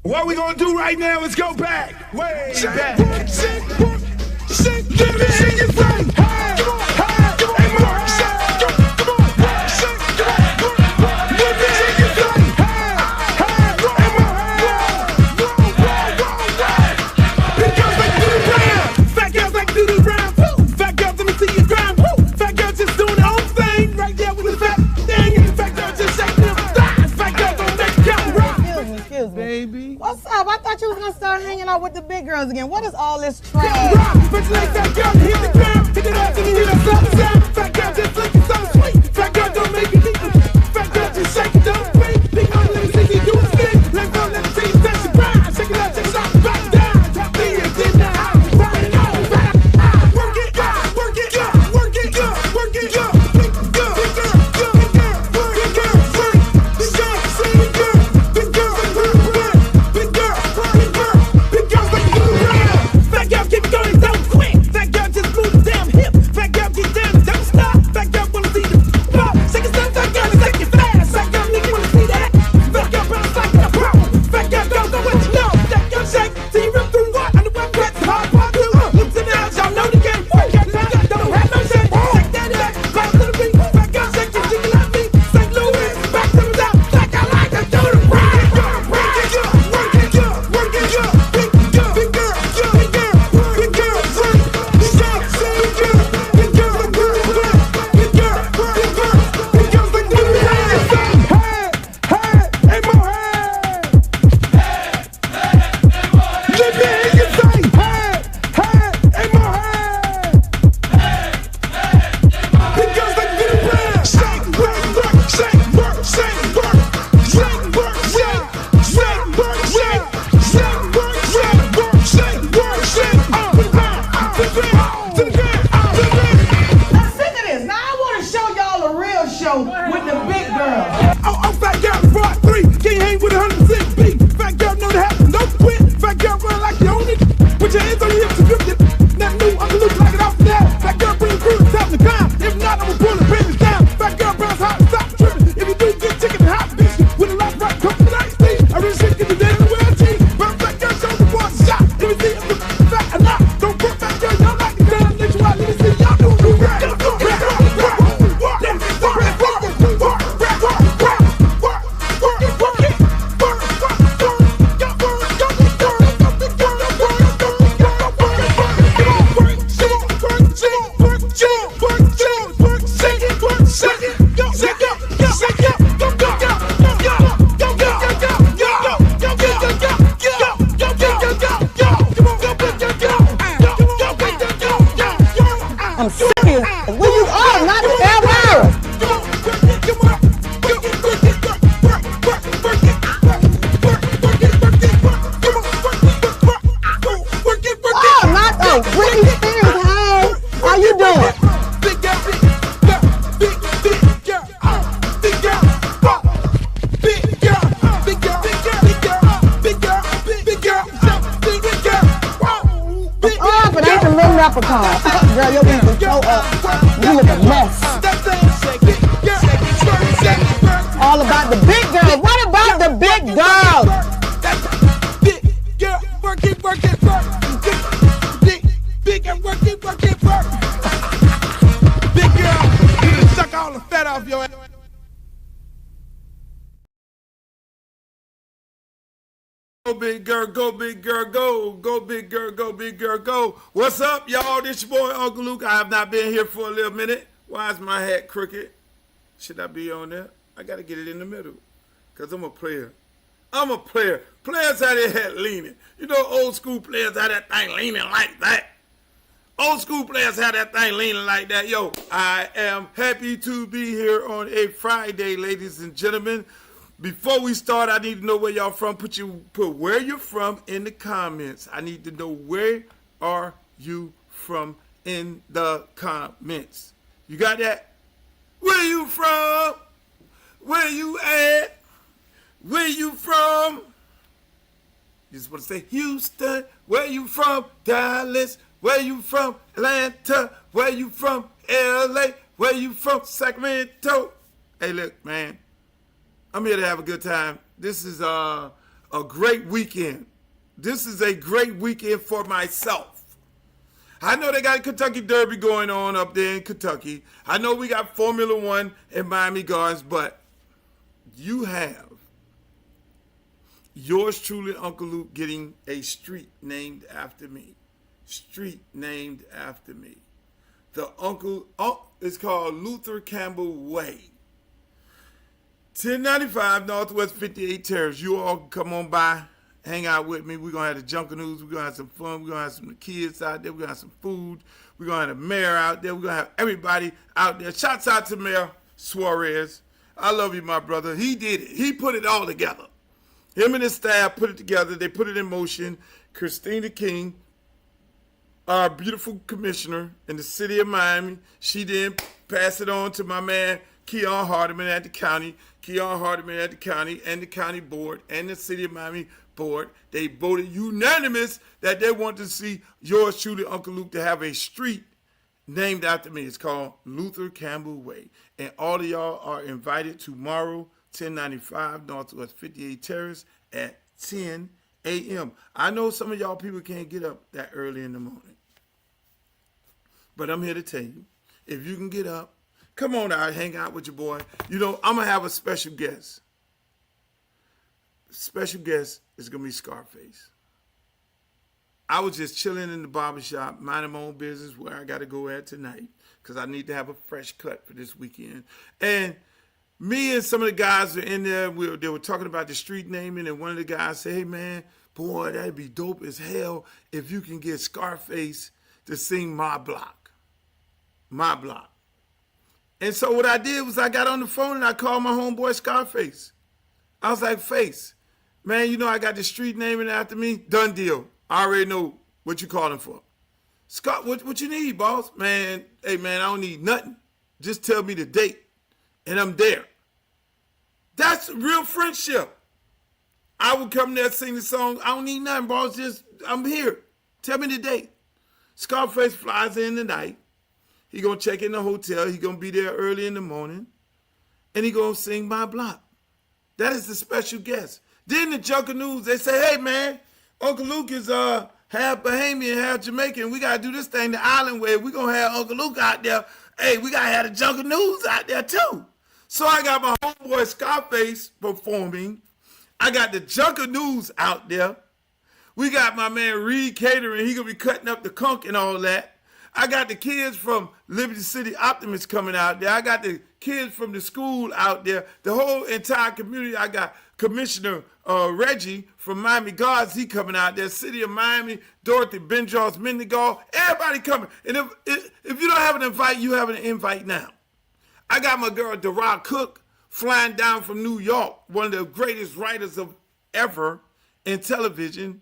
What we gonna do right now is go back, way back. Shake, give me shake it right. Hey, come on, hey, come on, hey, come on, shake, come on, shake, come on, give me shake it right. Hey, big girls like Doodle Brown, fat girls like Doodle Brown. Fat girls, let me see you grind. Fat girls just doing their own thing right there with the fat thing, and the fat girls just shake them thighs. Fat girls don't make it count right. Excuse me. Baby. What's up? I thought you was gonna start hanging out with the big girls again. What is all this trash? But like that girl, hit the ground, hit it up, and you hear that sound. Fat girl just looking so sweet. Fat girl don't make it easy. Fat girl just shake it, don't speak. Big girl, let me see you do a thing. Let me see you touch the ground. Shake it up, back down. Top me and then the house. Work it, work it, work it, work it, work it, big girl, big girl, big girl, big girl, big girl, big girl, big girl, big girl, big girl, big girls like Doodle Brown. Fat girl keep going so quick. Fat girl just move the damn hip. Fat girl keep down, don't stop. Fat girl wanna see the pop. Shake it down, fat girl, shake it fast. Fat girl nigga wanna see that. Fat girl bounce like a pro. Fat girl go what you know. Fat girl shake till you rip through what? On the web that's hard part two. Look to the house, y'all know the game. Fat girl don't have no shame. Shake that back, bounce to the beat. Fat girl shake it, jiggle like me. St. Louis, back to the top. Like I like to do the ride. Work it, work it, work it, big girl, big girl, big girl, big girl, big girl, big girl, big girl, big girl, big girl, big girls like Doodle Brown. Hey, hey, more hey. Let me hear you say, hey, hey, more hey. Big girls like Doodle Brown. Shake, work, shake, work, shake, work, shake, work, shake, shake, work, shake, shake, work, shake, work, shake, work, shake, to the ground, to the ground, to the ground, to the ground. Now sick of this. Now I want to show y'all a real show with the big girls. Oh, fat girl, brought 3. Can't hang with 106 B. Fat girl, know that happen, no quit. Fat girl, run like you own it. Put your hands on your hips and grip it. Nothing new, I'm loose like it off the that. Fat girl, bring the crew to top the ground. If not, I'ma pull the babies down. Fat girl, bounce hot, stop tripping. If you do, get chicken and hot bitch. With a lot of rock, come to the night stage. I really shit, get the day in the world team. Bounce fat girl, show the boys a shot. Let me see if the fat or not. Don't put fat girl, y'all like it down. Let you out, let me see y'all do the rap. I'm serious. Where you are, not the Elvira. Oh, not the Britney Spears. Hey, how you doing? Big girl, big girl, big girl, big girl, big girl, big girl, big girl, big girl, big girl, big girl, big girl. Oh, but ain't the little leprechaun. Girl, your wings are so up. You look a mess. All about the big girls. What about the big girls? Big girl, work it, work it, work. Big girl, work it, work it, work. Big girl, you done suck all the fat off your ass. Go big girl, go big girl, go. Go big girl, go big girl, go. What's up, y'all? This your boy, Uncle Luke. I have not been here for a little minute. Why is my hat crooked? Should I be on there? I got to get it in the middle because I'm a player. I'm a player. Players had their hat leaning. You know, old school players had that thing leaning like that. Old school players had that thing leaning like that. Yo, I am happy to be here on a Friday, ladies and gentlemen. Before we start, I need to know where y'all from. Put where you're from in the comments. I need to know where are you from in the comments. You got that? Where you from? Where you at? Where you from? You just want to say Houston. Where you from? Dallas. Where you from? Atlanta. Where you from? LA. Where you from? Sacramento. Hey, look, man. I'm here to have a good time. This is a great weekend. This is a great weekend for myself. I know they got Kentucky Derby going on up there in Kentucky. I know we got Formula One in Miami Gardens, but you have yours truly, Uncle Luke, getting a street named after me. Street named after me. The it's called Luther Campbell Way. 1095 Northwest 58 Terrace. You all can come on by, hang out with me. We're going to have the Junkadoos. We're going to have some fun. We're going to have some kids out there. We're going to have some food. We're going to have the mayor out there. We're going to have everybody out there. Shouts out to Mayor Suarez. I love you, my brother. He did it. He put it all together. Him and his staff put it together. They put it in motion. Christina King, our beautiful commissioner in the city of Miami, she then passed it on to my man, Keon Hardiman at the county. Keon Hardiman at the county and the county board and the city of Miami board. They voted unanimous that they want to see yours truly, Uncle Luke, to have a street named after me. It's called Luther Campbell Way. And all of y'all are invited tomorrow, 1095 Northwest 58 Terrace at 10 a.m. I know some of y'all people can't get up that early in the morning. But I'm here to tell you, if you can get up, come on out, hang out with your boy. You know, I'm going to have a special guest. Special guest is going to be Scarface. I was just chilling in the barbershop, minding my own business where I got to go at tonight because I need to have a fresh cut for this weekend. And me and some of the guys were in there. They were talking about the street naming, and one of the guys said, hey, man, boy, that'd be dope as hell if you can get Scarface to sing My Block. My Block. And so what I did was I got on the phone and I called my homeboy Scarface. I was like, Face, man, you know I got the street naming after me. Done deal. I already know what you calling for. Scott, what you need, boss? Man, hey, man, I don't need nothing. Just tell me the date, and I'm there. That's real friendship. I would come there, sing the song. I don't need nothing, boss. Just, I'm here. Tell me the date. Scarface flies in tonight. He going to check in the hotel. He going to be there early in the morning. And he going to sing My Block. That is the special guest. Then the Junkadoos, they say, hey, man, Uncle Luke is half Bahamian, half Jamaican. We got to do this thing the island way. We going to have Uncle Luke out there. Hey, we got to have the Junkadoos out there, too. So I got my homeboy Scarface performing. I got the Junkadoos out there. We got my man Reed Catering. He going to be cutting up the conch and all that. I got the kids from Liberty City Optimists coming out there. I got the kids from the school out there. The whole entire community. I got Commissioner Reggie from Miami Gardens. He coming out there. City of Miami, Dorothy Benjos, Mendigal. Everybody coming. And if you don't have an invite, you have an invite now. I got my girl Dara Cook flying down from New York. One of the greatest writers of ever in television.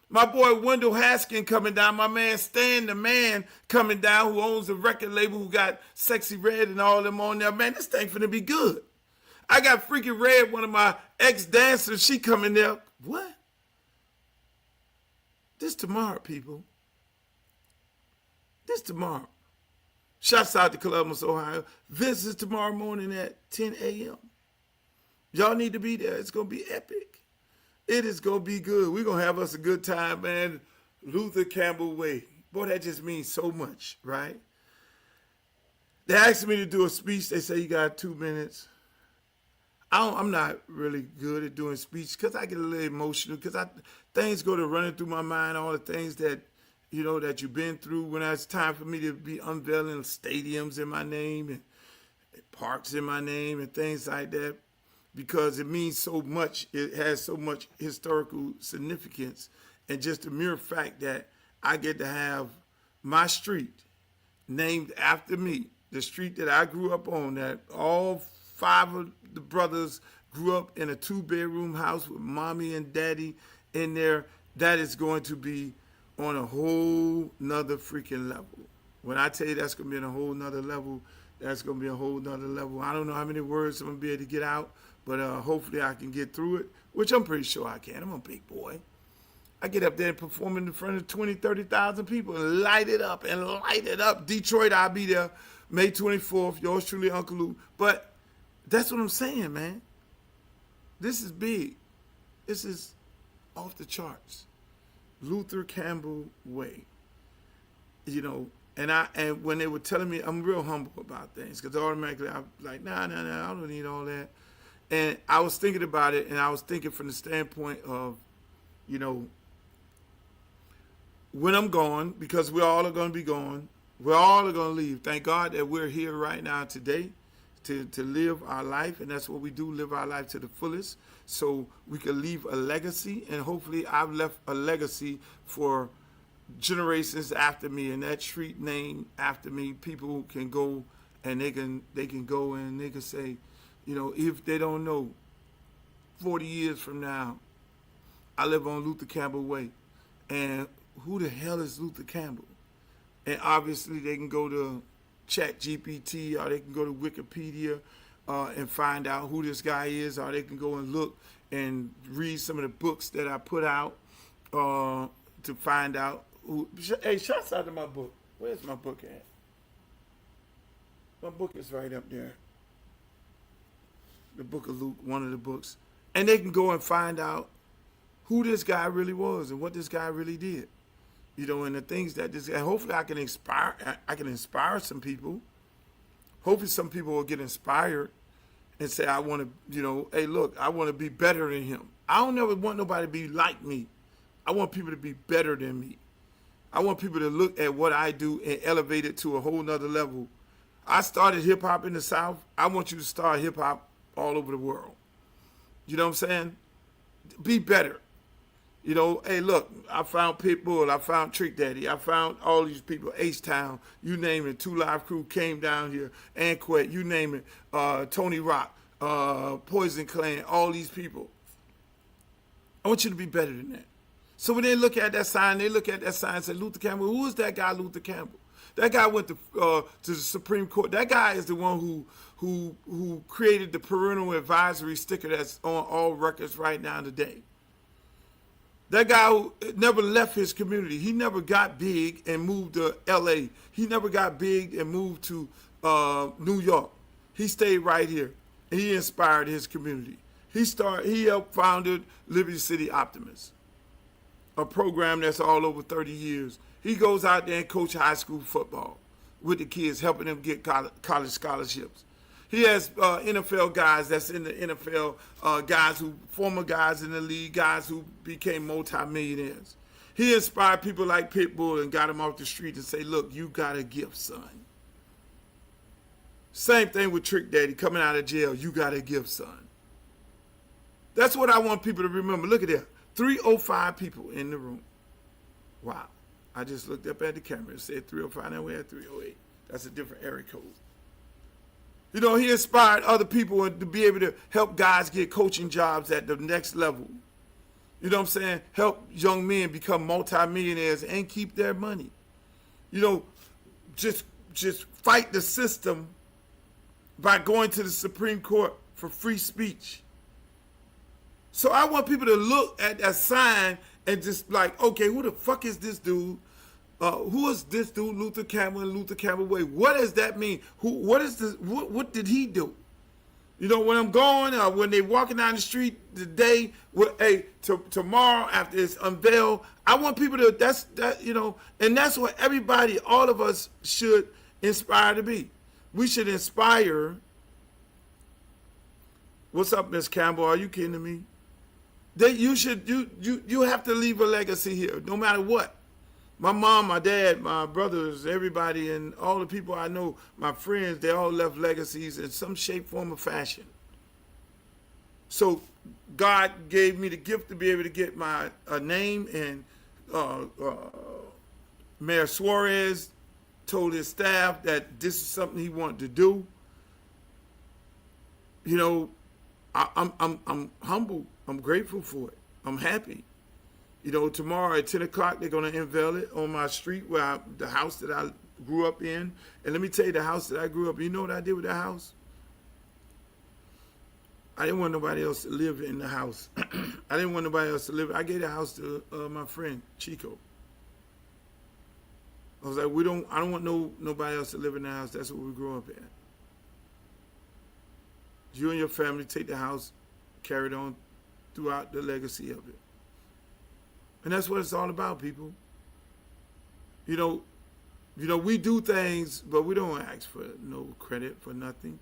My boy Wendell Haskin coming down. My man Stan the Man coming down, who owns a record label, who got Sexy Red and all them on there. Man, this thing finna be good. I got Freaky Red, one of my ex-dancers. She coming there. What? This tomorrow, people. This tomorrow. Shouts out to Columbus, Ohio. This is tomorrow morning at 10 a.m. Y'all need to be there. It's going to be epic. It is going to be good. We're going to have us a good time, man. Luther Campbell Way. Boy, that just means so much, right? They asked me to do a speech. They say you got 2 minutes. I'm not really good at doing speech because I get a little emotional because things go to running through my mind, all the things that, you know, that you've been through when it's time for me to be unveiling stadiums in my name and parks in my name and things like that. Because it means so much, it has so much historical significance, and just the mere fact that I get to have my street named after me, the street that I grew up on, that all 5 of the brothers grew up in a 2-bedroom house with mommy and daddy in there, that is going to be on a whole nother freaking level. When I tell you that's going to be on a whole nother level, that's going to be a whole nother level. I don't know how many words I'm going to be able to get out, but hopefully I can get through it, which I'm pretty sure I can. I'm a big boy. I get up there and perform in front of 20, 30,000 people and light it up and light it up. Detroit, I'll be there May 24th. Yours truly, Uncle Luke. But that's what I'm saying, man. This is big. This is off the charts. Luther Campbell Way. You know, and when they were telling me, I'm real humble about things because automatically I'm like, nah, I don't need all that. And I was thinking about it, and I was thinking from the standpoint of, you know, when I'm gone, because we all are going to be gone, we're all going to leave. Thank God that we're here right now today to live our life, and that's what we do, live our life to the fullest, so we can leave a legacy, and hopefully I've left a legacy for generations after me, and that street name after me, people can go and they can go and they can say, you know, if they don't know, 40 years from now, I live on Luther Campbell Way, and who the hell is Luther Campbell? And obviously they can go to ChatGPT, or they can go to Wikipedia and find out who this guy is, or they can go and look and read some of the books that I put out to find out who. Hey, shouts out to my book. Where's my book at? My book is right up there. The Book of Luke, one of the books. And they can go and find out who this guy really was and what this guy really did. You know, and the things that this, and hopefully I can inspire some people. Hopefully some people will get inspired and say, I want to, you know, hey, look, I want to be better than him. I don't never want nobody to be like me. I want people to be better than me. I want people to look at what I do and elevate it to a whole nother level. I started hip hop in the South. I want you to start hip hop all over the world. You know what I'm saying? Be better. You know, hey, look, I found Pitbull, I found Trick Daddy, I found all these people, H-Town, you name it, 2 Live Crew came down here, Anquet, you name it, Tony Rock, Poison Clan, all these people. I want you to be better than that. So when they look at that sign, and say, Luther Campbell, who is that guy, Luther Campbell? That guy went to the Supreme Court. That guy is the one who created the parental advisory sticker that's on all records right now today. That guy who never left his community. He never got big and moved to L.A. He never got big and moved to New York. He stayed right here, and he inspired his community. He helped founded Liberty City Optimists, a program that's all over 30 years. He goes out there and coach high school football with the kids, helping them get college scholarships. He has NFL guys that's in the NFL, former guys in the league, guys who became multimillionaires. He inspired people like Pitbull and got them off the street and say, look, you got a gift, son. Same thing with Trick Daddy coming out of jail. You got a gift, son. That's what I want people to remember. Look at that. 305 people in the room. Wow. I just looked up at the camera and said 305. Now we're at 308. That's a different area code. You know, he inspired other people to be able to help guys get coaching jobs at the next level. You know what I'm saying? Help young men become multimillionaires and keep their money. You know, just fight the system by going to the Supreme Court for free speech. So I want people to look at that sign and just like, okay, who the fuck is this dude? Who is this dude, Luther Campbell and Luther Campbell Way? What does that mean? What did he do? You know, when I'm going, when they walking down the street today, tomorrow after it's unveiled, I want people to, and that's what everybody, all of us should inspire to be. We should inspire. What's up, Miss Campbell? Are you kidding me? You have to leave a legacy here, no matter what. My mom, my dad, my brothers, everybody, and all the people I know, my friends, they all left legacies in some shape, form, or fashion. So God gave me the gift to be able to get my name, and Mayor Suarez told his staff that this is something he wanted to do. You know, I'm humble. I'm grateful for it. I'm happy. You know, tomorrow at 10 o'clock, they're going to unveil it on my street, the house that I grew up in. And let me tell you, the house that I grew up in, you know what I did with that house? I didn't want nobody else to live in the house. I didn't want nobody else to live. I gave the house to my friend, Chico. I was like, I don't want nobody else to live in the house. That's what we grew up in. You and your family take the house, carry it on throughout the legacy of it. And that's what it's all about, people. You know, we do things, but we don't ask for no credit for nothing.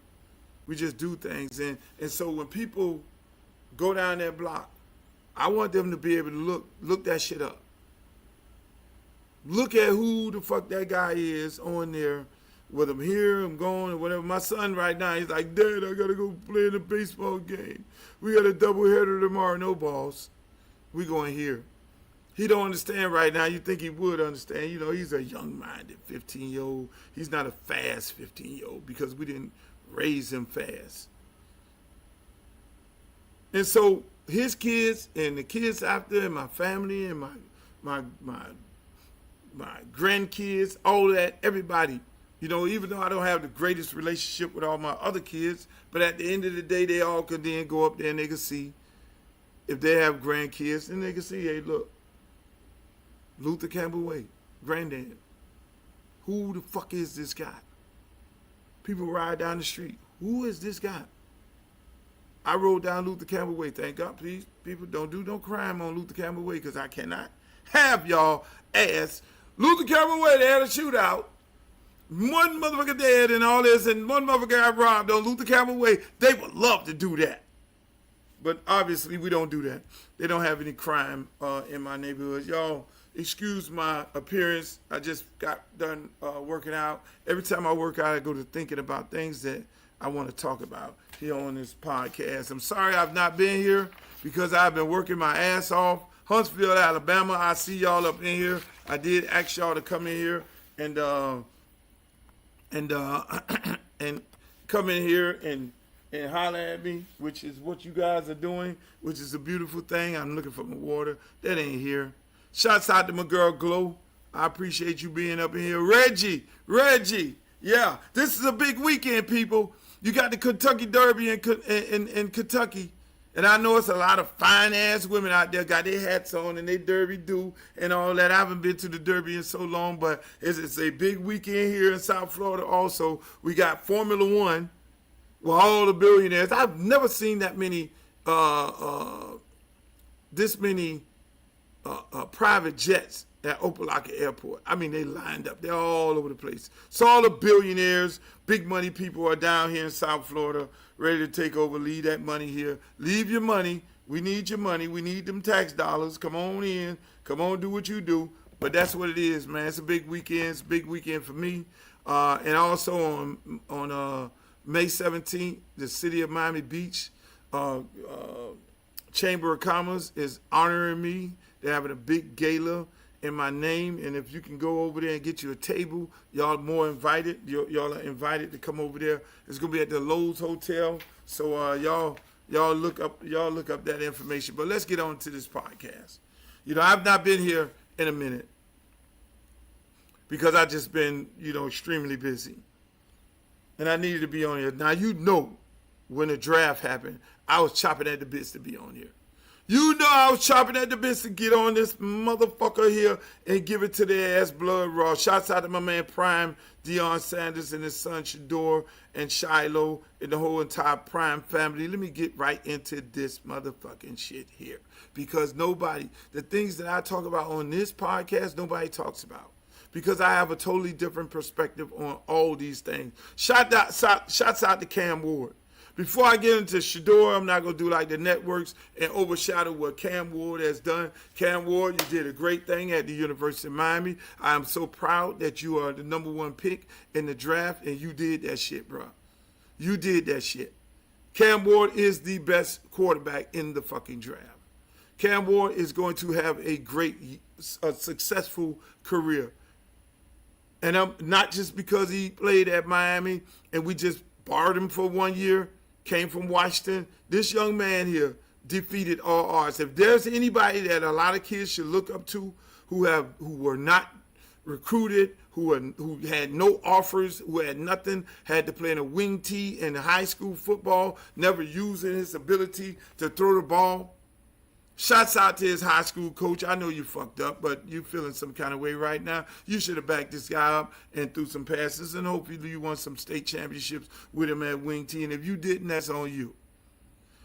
We just do things. And so when people go down that block, I want them to be able to look that shit up. Look at who the fuck that guy is on there, whether I'm here, I'm going, or whatever. My son right now, he's like, Dad, I got to go play in a baseball game. We got a doubleheader tomorrow, no balls. We going here. He don't understand right now. You think he would understand. You know, he's a young-minded 15-year-old. He's not a fast 15-year-old because we didn't raise him fast. And so his kids and the kids after and my family and my grandkids, all that, everybody, you know, even though I don't have the greatest relationship with all my other kids, but at the end of the day, they all could then go up there and they can see if they have grandkids and they can see, hey, look, Luther Campbell Wade, granddad. Who the fuck is this guy? People ride down the street. Who is this guy? I rode down Luther Campbell Way. Thank God, please, people, don't do no crime on Luther Campbell Way because I cannot have y'all ass. Luther Campbell Way, they had a shootout. One motherfucker dead and all this, and one motherfucker got robbed on Luther Campbell Way. They would love to do that. But obviously, we don't do that. They don't have any crime in my neighborhood. Y'all, excuse my appearance. I just got done working out. Every time I work out, I go to thinking about things that I want to talk about here on this podcast. I'm sorry I've not been here because I've been working my ass off. Huntsville, Alabama, I see y'all up in here. I did ask y'all to come in here and come in here and holler at me, which is what you guys are doing, which is a beautiful thing. I'm looking for my water. That ain't here. Shouts out to my girl Glow. I appreciate you being up in here. Reggie, yeah, this is a big weekend, people. You got the Kentucky Derby in Kentucky, and I know it's a lot of fine-ass women out there got their hats on and they derby do and all that. I haven't been to the Derby in so long, but it's a big weekend here in South Florida also. We got Formula One with all the billionaires. I've never seen that many, private jets at Opelika Airport. I mean, they lined up. They're all over the place. So all the billionaires, big money people are down here in South Florida, ready to take over, leave that money here. Leave your money. We need your money. We need them tax dollars. Come on in. Come on, do what you do. But that's what it is, man. It's a big weekend. It's a big weekend for me. And also on May 17th, the city of Miami Beach, Chamber of Commerce is honoring me. They're having a big gala in my name, and if you can go over there and get you a table, y'all more invited. Y'all are invited to come over there. It's gonna be at the Lowe's Hotel. So y'all look up that information. But let's get on to this podcast. You know, I've not been here in a minute because I've just been, extremely busy, and I needed to be on here. Now when the draft happened, I was chopping at the bits to be on here. I was chopping at the bits to get on this motherfucker here and give it to their ass blood raw. Shouts out to my man Prime, Deion Sanders and his son Shador and Shiloh and the whole entire Prime family. Let me get right into this motherfucking shit here. Because the things that I talk about on this podcast, nobody talks about. Because I have a totally different perspective on all these things. Shouts out to Cam Ward. Before I get into Shador, I'm not going to do like the networks and overshadow what Cam Ward has done. Cam Ward, you did a great thing at the University of Miami. I am so proud that you are the #1 pick in the draft, and you did that shit, bro. You did that shit. Cam Ward is the best quarterback in the fucking draft. Cam Ward is going to have a successful career. And I'm not just because he played at Miami and we just borrowed him for 1 year, came from Washington. This young man here defeated all odds. If there's anybody that a lot of kids should look up to who were not recruited, who had no offers, who had nothing, had to play in a wing tee in high school football, never using his ability to throw the ball. Shouts out to his high school coach. I know you fucked up, but you feeling some kind of way right now. You should have backed this guy up and threw some passes, and hopefully you won some state championships with him at wing tee. And if you didn't, that's on you.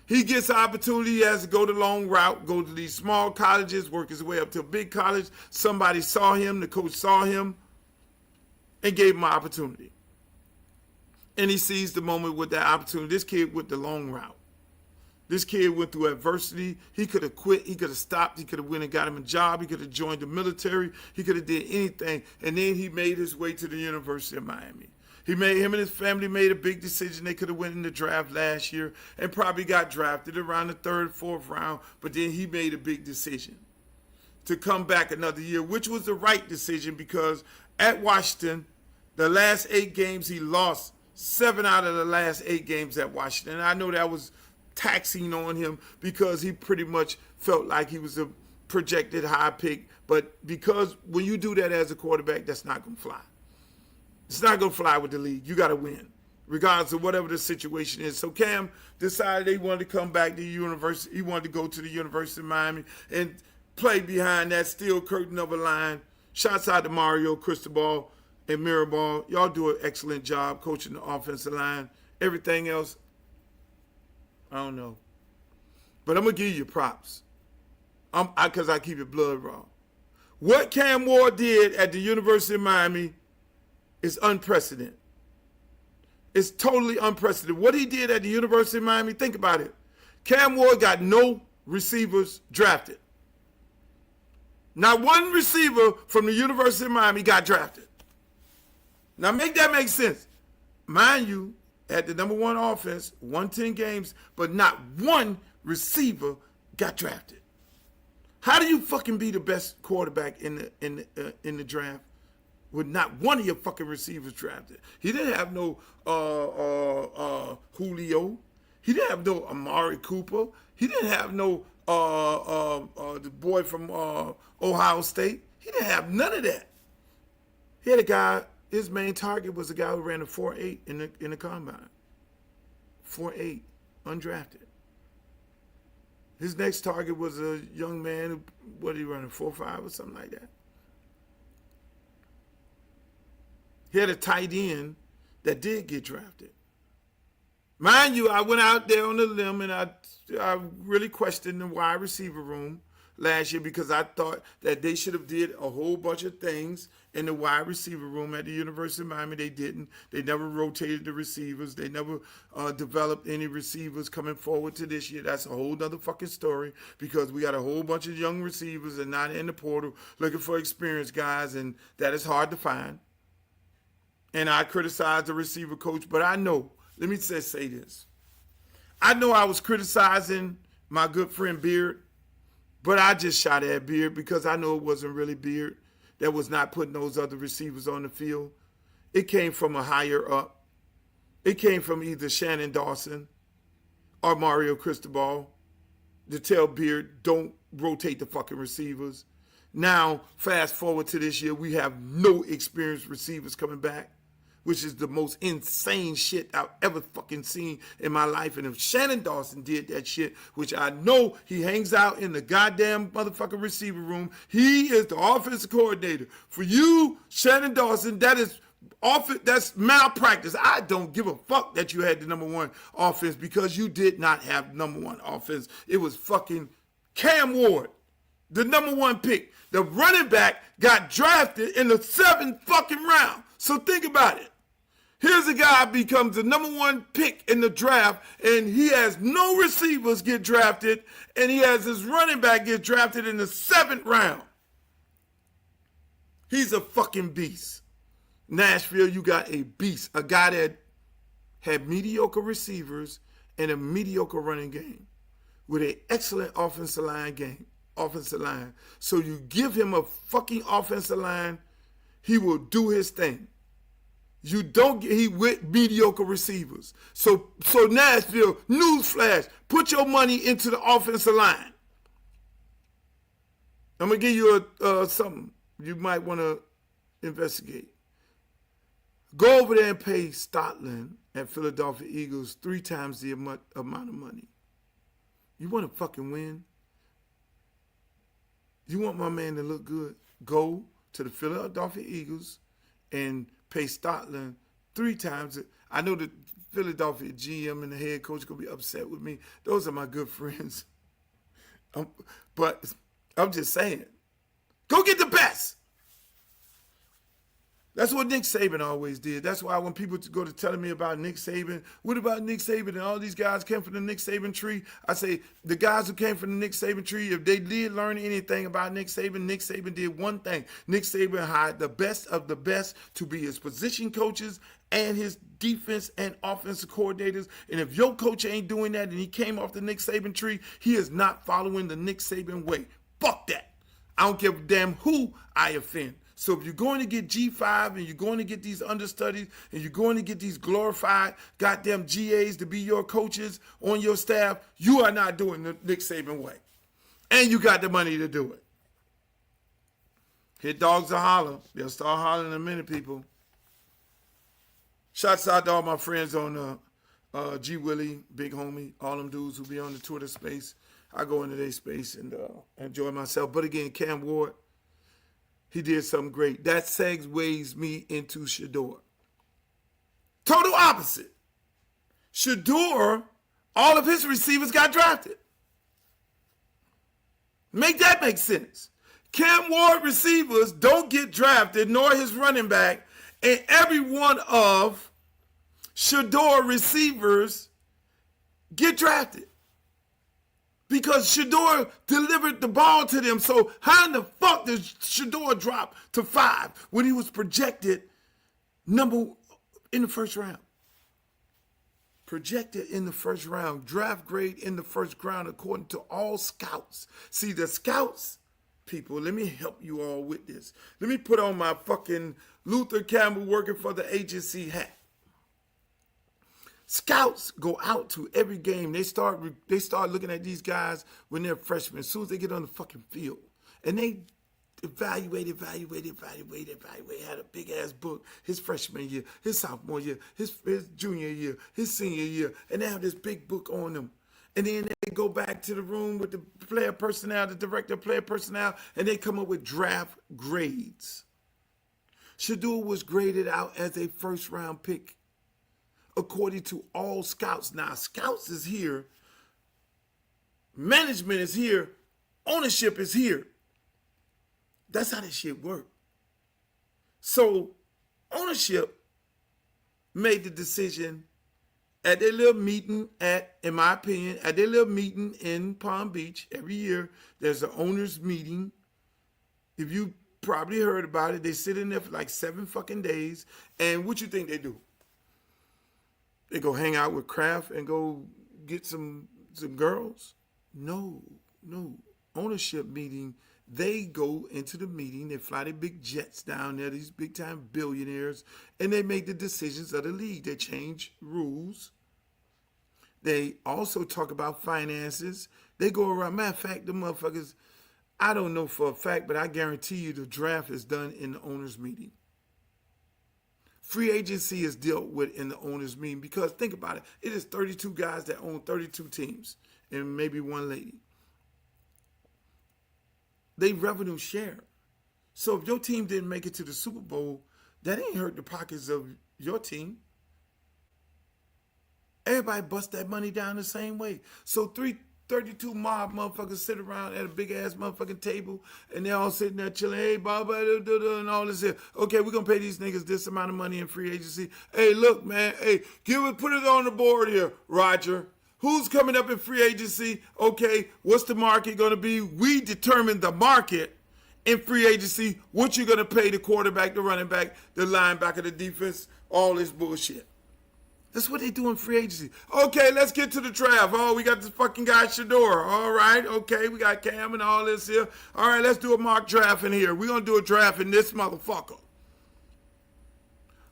He gets an opportunity. He has to go the long route, go to these small colleges, work his way up to a big college. Somebody saw him, the coach saw him, and gave him an opportunity. And he seized the moment with that opportunity. This kid went the long route. This kid went through adversity. He could have quit. He could have stopped. He could have went and got him a job. He could have joined the military. He could have did anything. And then he made his way to the University of Miami. Him and his family made a big decision. They could have went in the draft last year and probably got drafted around the third, fourth round. But then he made a big decision to come back another year, which was the right decision because at Washington, the last 8 games he lost 7 out of the last 8 games at Washington. And I know that was taxing on him because he pretty much felt like he was a projected high pick. But because when you do that as a quarterback, that's not going to fly. It's not going to fly with the league. You got to win, regardless of whatever the situation is. So Cam decided he wanted to come back to the university. He wanted to go to the University of Miami and play behind that steel curtain of a line. Shouts out to Mario Cristobal and Mirabal. Y'all do an excellent job coaching the offensive line. Everything else, I don't know. But I'm going to give you props because I keep it blood raw. What Cam Ward did at the University of Miami is unprecedented. It's totally unprecedented. What he did at the University of Miami, think about it. Cam Ward got no receivers drafted. Not one receiver from the University of Miami got drafted. Now make that make sense. Mind you, at the number 1 offense, won 10 games, but not one receiver got drafted. How do you fucking be the best quarterback in the draft with not one of your fucking receivers drafted? He didn't have no Julio. He didn't have no Amari Cooper. He didn't have no the boy from Ohio State. He didn't have none of that. He had a guy. His main target was a guy who ran a 4.8 in the combine. 4.8, undrafted. His next target was a young man who, what did he run, a 4.5 or something like that? He had a tight end that did get drafted. Mind you, I went out there on the limb and I really questioned the wide receiver room last year because I thought that they should have did a whole bunch of things in the wide receiver room at the University of Miami. They didn't. They never rotated the receivers. They never developed any receivers coming forward to this year. That's a whole nother fucking story because we got a whole bunch of young receivers and not in the portal looking for experienced guys, and that is hard to find. And I criticize the receiver coach, but I know, let me just say this. I know I was criticizing my good friend Beard, but I just shot at Beard because I know it wasn't really Beard that was not putting those other receivers on the field. It came from a higher up. It came from either Shannon Dawson or Mario Cristobal to tell Beard, don't rotate the fucking receivers. Now, fast forward to this year, we have no experienced receivers coming back, which is the most insane shit I've ever fucking seen in my life. And if Shannon Dawson did that shit, which I know he hangs out in the goddamn motherfucking receiver room, he is the offensive coordinator. For you, Shannon Dawson, that's malpractice. I don't give a fuck that you had the number 1 offense because you did not have number 1 offense. It was fucking Cam Ward, the number 1 pick. The running back got drafted in the 7th fucking round. So think about it. Here's a guy becomes the number 1 pick in the draft, and he has no receivers get drafted, and he has his running back get drafted in the 7th round. He's a fucking beast. Nashville, you got a beast. A guy that had mediocre receivers and a mediocre running game with an excellent offensive line. So you give him a fucking offensive line, he will do his thing. You don't get he with mediocre receivers. So Nashville, newsflash, put your money into the offensive line. I'm gonna give you something you might want to investigate. Go over there and pay Stotland at Philadelphia Eagles 3 times the amount of money. You want to fucking win? You want my man to look good? Go to the Philadelphia Eagles and pay Stotland 3 times it. I know that Philadelphia GM and the head coach gonna be upset with me. Those are my good friends. But I'm just saying, go get the best. That's what Nick Saban always did. That's why when people go to telling me about Nick Saban, what about Nick Saban and all these guys came from the Nick Saban tree? I say the guys who came from the Nick Saban tree, if they did learn anything about Nick Saban did one thing. Nick Saban hired the best of the best to be his position coaches and his defense and offensive coordinators. And if your coach ain't doing that and he came off the Nick Saban tree, he is not following the Nick Saban way. Fuck that. I don't give a damn who I offend. So if you're going to get G5 and you're going to get these understudies and you're going to get these glorified goddamn GAs to be your coaches on your staff, you are not doing the Nick Saban way. And you got the money to do it. Hit dogs to holler. They'll start hollering in a minute, people. Shouts out to all my friends on G Willie, big homie, all them dudes who be on the Twitter space. I go into their space and enjoy myself. But again, Cam Ward, he did something great. That segues me into Shedeur. Total opposite. Shedeur, all of his receivers got drafted. Make that make sense. Cam Ward receivers don't get drafted, nor his running back, and every one of Shedeur receivers get drafted. Because Shedeur delivered the ball to them. So how in the fuck does Shedeur drop to 5 when he was projected number in the first round? Projected in the first round. Draft grade in the first round according to all scouts. See, the scouts, people, let me help you all with this. Let me put on my fucking Luther Campbell working for the agency hat. Scouts go out to every game. They start looking at these guys when they're freshmen, as soon as they get on the fucking field. And they evaluate. Had a big-ass book his freshman year, his sophomore year, his junior year, his senior year. And they have this big book on them. And then they go back to the room with the player personnel, the director of player personnel, and they come up with draft grades. Shedeur was graded out as a first-round pick, according to all scouts. Now, scouts is here. Management is here. Ownership is here. That's how this shit works. So, ownership made the decision at their little meeting in my opinion, at their little meeting in Palm Beach. Every year, there's an owners meeting. If you probably heard about it, they sit in there for like 7 fucking days. And what you think they do? They go hang out with Kraft and go get some girls? No. Ownership meeting, they go into the meeting, they fly their big jets down there, these big time billionaires, and they make the decisions of the league. They change rules. They also talk about finances. They go around. Matter of fact, the motherfuckers, I don't know for a fact, but I guarantee you the draft is done in the owners meeting. Free agency is dealt with in the owners meeting because think about it. It is 32 guys that own 32 teams and maybe one lady. They revenue share. So if your team didn't make it to the Super Bowl, that ain't hurt the pockets of your team. Everybody bust that money down the same way. So 32 mob motherfuckers sit around at a big ass motherfucking table and they're all sitting there chilling. Hey, Bob, and all this here. Okay, we're gonna pay these niggas this amount of money in free agency. Hey, look, man. Hey, put it on the board here, Roger. Who's coming up in free agency? Okay, what's the market gonna be? We determine the market in free agency. What you gonna pay the quarterback, the running back, the linebacker, the defense, all this bullshit. That's what they do in free agency. Okay, let's get to the draft. Oh, we got this fucking guy Shedeur. All right, okay, we got Cam and all this here. All right, let's do a mock draft in here. We're going to do a draft in this motherfucker.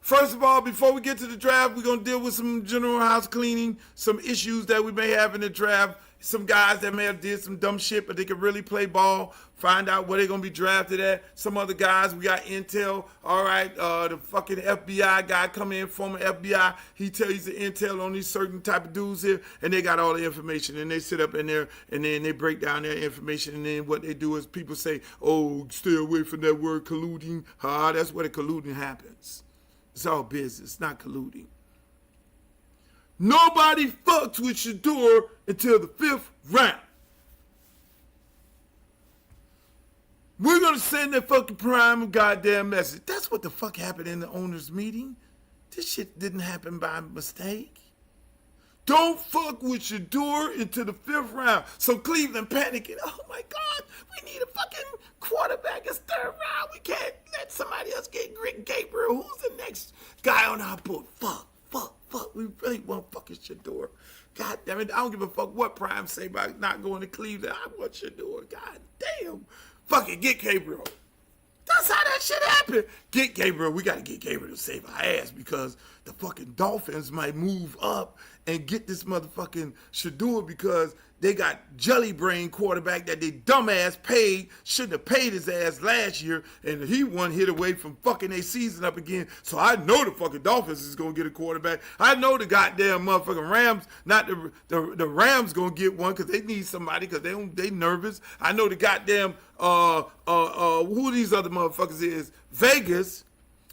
First of all, before we get to the draft, we're going to deal with some general house cleaning, some issues that we may have in the draft. Some guys that may have did some dumb shit, but they could really play ball, find out where they're going to be drafted at. Some other guys, we got intel. All right, the fucking FBI guy come in, former FBI. He tells you the intel on these certain type of dudes here, and they got all the information. And they sit up in there, and then they break down their information. And then what they do is people say, oh, stay away from that word colluding. That's where the colluding happens. It's all business, not colluding. Nobody fucks with Shador until the 5th round. We're going to send that fucking prime goddamn message. That's what the fuck happened in the owners' meeting. This shit didn't happen by mistake. Don't fuck with Shador into the 5th round. So Cleveland panicking. Oh my God, we need a fucking quarterback. It's 3rd round. We can't let somebody else get Rick Gabriel. Who's the next guy on our board? Fuck. We really want fucking Shador. God damn it. I don't give a fuck what Prime say about not going to Cleveland. I want Shador. God damn. Fucking get Gabriel. That's how that shit happened. Get Gabriel. We got to get Gabriel to save our ass because the fucking Dolphins might move up and get this motherfucking Shador because they got jelly brain quarterback that they dumbass paid, shouldn't have paid his ass last year, and he one hit away from fucking their season up again. So I know the fucking Dolphins is going to get a quarterback. I know the goddamn motherfucking Rams, not the Rams going to get one because they need somebody because they nervous. I know the goddamn, who these other motherfuckers is, Vegas.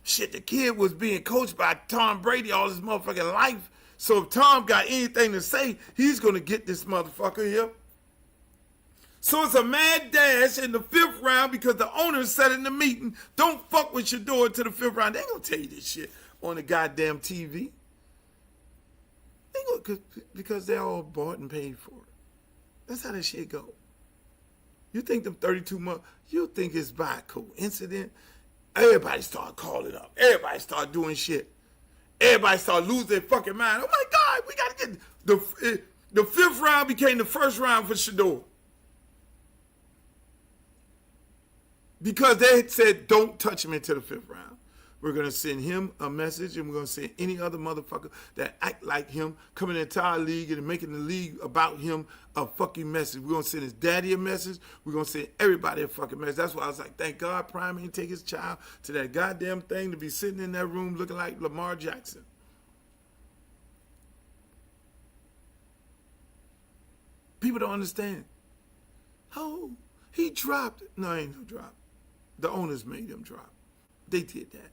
Shit, the kid was being coached by Tom Brady all his motherfucking life. So if Tom got anything to say, he's going to get this motherfucker here. So it's a mad dash in the 5th round because the owners said in the meeting, don't fuck with Shador to the 5th round. They ain't going to tell you this shit on the goddamn TV. Because they're all bought and paid for it. That's how that shit go. You think them 32 months, you think it's by coincidence? Everybody start calling up. Everybody start doing shit. Everybody started losing their fucking mind. Oh my God, we got to get the 5th round became the 1st round for Shador. Because they said don't touch him into the 5th round. We're going to send him a message and we're going to send any other motherfucker that act like him coming into our league and making the league about him a fucking message. We're going to send his daddy a message. We're going to send everybody a fucking message. That's why I was like, thank God Prime ain't take his child to that goddamn thing to be sitting in that room looking like Lamar Jackson. People don't understand. Oh, he dropped. No, ain't no drop. The owners made him drop. They did that.